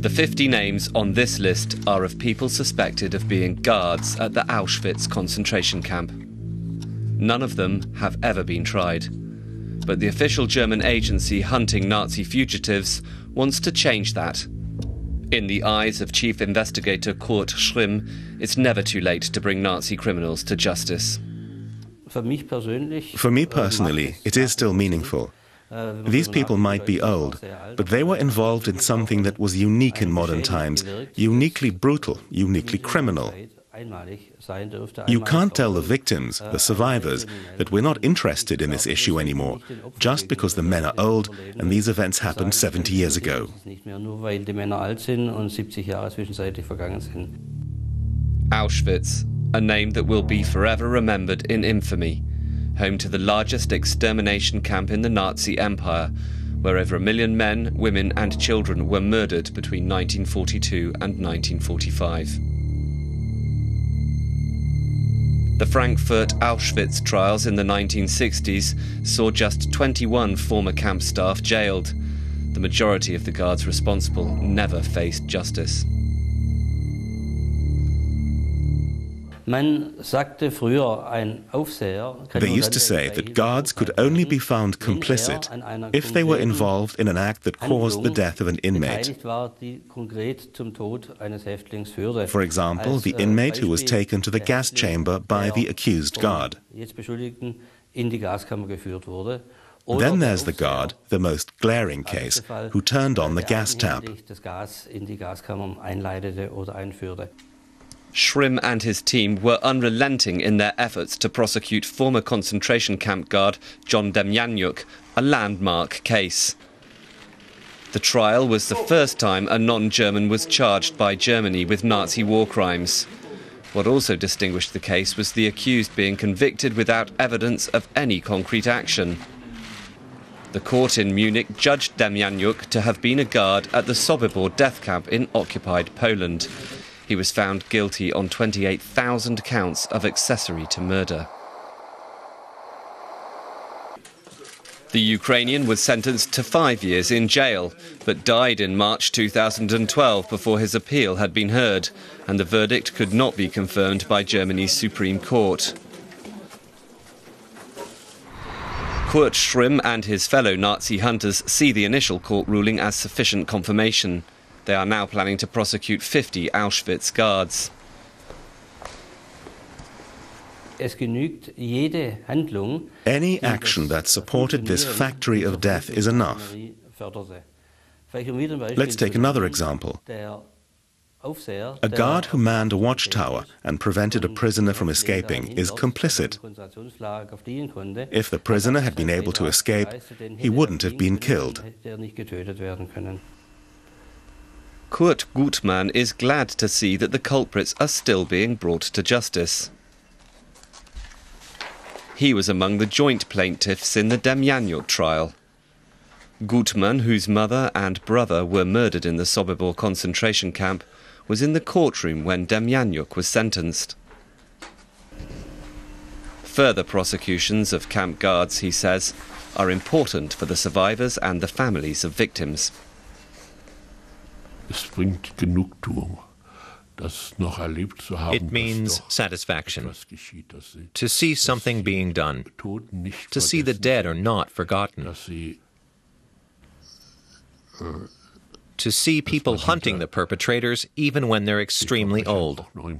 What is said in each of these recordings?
The 50 names on this list are of people suspected of being guards at the Auschwitz concentration camp. None of them have ever been tried. But the official German agency hunting Nazi fugitives wants to change that. In the eyes of Chief Investigator Kurt Schrimm, it's never too late to bring Nazi criminals to justice. For me personally, it is still meaningful. These people might be old, but they were involved in something that was unique in modern times, uniquely brutal, uniquely criminal. You can't tell the victims, the survivors, that we're not interested in this issue anymore, just because the men are old and these events happened 70 years ago. Auschwitz, a name that will be forever remembered in infamy, home to the largest extermination camp in the Nazi Empire, where over 1 million men, women and children were murdered between 1942 and 1945. The Frankfurt Auschwitz trials in the 1960s saw just 21 former camp staff jailed. The majority of the guards responsible never faced justice. They used to say that guards could only be found complicit if they were involved in an act that caused the death of an inmate. For example, the inmate who was taken to the gas chamber by the accused guard. Then there's the guard, the most glaring case, who turned on the gas tap. Schrimm and his team were unrelenting in their efforts to prosecute former concentration camp guard John Demjanjuk, a landmark case. The trial was the first time a non-German was charged by Germany with Nazi war crimes. What also distinguished the case was the accused being convicted without evidence of any concrete action. The court in Munich judged Demjanjuk to have been a guard at the Sobibor death camp in occupied Poland. He was found guilty on 28,000 counts of accessory to murder. The Ukrainian was sentenced to 5 years in jail, but died in March 2012 before his appeal had been heard, and the verdict could not be confirmed by Germany's Supreme Court. Kurt Schrimm and his fellow Nazi hunters see the initial court ruling as sufficient confirmation. They are now planning to prosecute 50 Auschwitz guards. Any action that supported this factory of death is enough. Let's take another example. A guard who manned a watchtower and prevented a prisoner from escaping is complicit. If the prisoner had been able to escape, he wouldn't have been killed. Kurt Gutmann is glad to see that the culprits are still being brought to justice. He was among the joint plaintiffs in the Demjanjuk trial. Gutmann, whose mother and brother were murdered in the Sobibor concentration camp, was in the courtroom when Demjanjuk was sentenced. Further prosecutions of camp guards, he says, are important for the survivors and the families of victims. It means satisfaction, to see something being done, to see the dead are not forgotten, to see people hunting the perpetrators even when they're extremely old. Kurt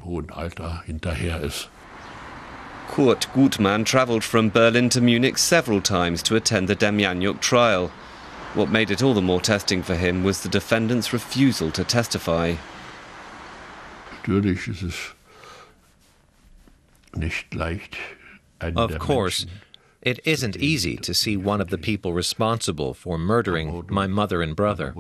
Gutmann travelled from Berlin to Munich several times to attend the Demjanjuk trial. What made it all the more testing for him was the defendant's refusal to testify. Of course, it isn't easy to see one of the people responsible for murdering my mother and brother.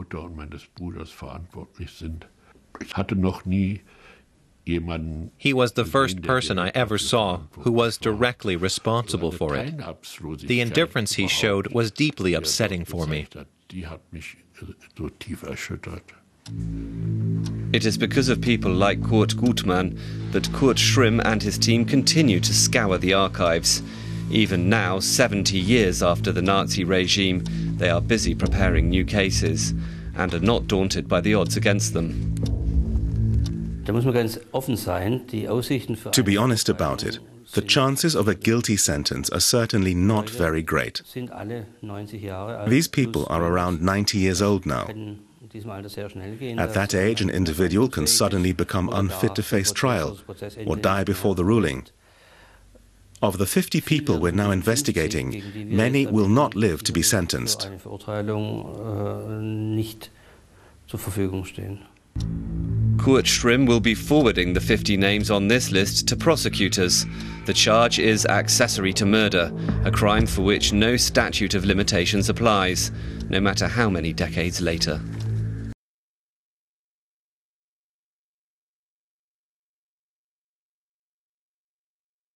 He was the first person I ever saw who was directly responsible for it. The indifference he showed was deeply upsetting for me. It is because of people like Kurt Gutmann that Kurt Schrimm and his team continue to scour the archives. Even now, 70 years after the Nazi regime, they are busy preparing new cases. and are not daunted by the odds against them. To be honest about it, the chances of a guilty sentence are certainly not very great. These people are around 90 years old now. At that age, an individual can suddenly become unfit to face trial or die before the ruling. Of the 50 people we're now investigating, many will not live to be sentenced. Kurt Schrimm will be forwarding the 50 names on this list to prosecutors. The charge is accessory to murder, a crime for which no statute of limitations applies, no matter how many decades later.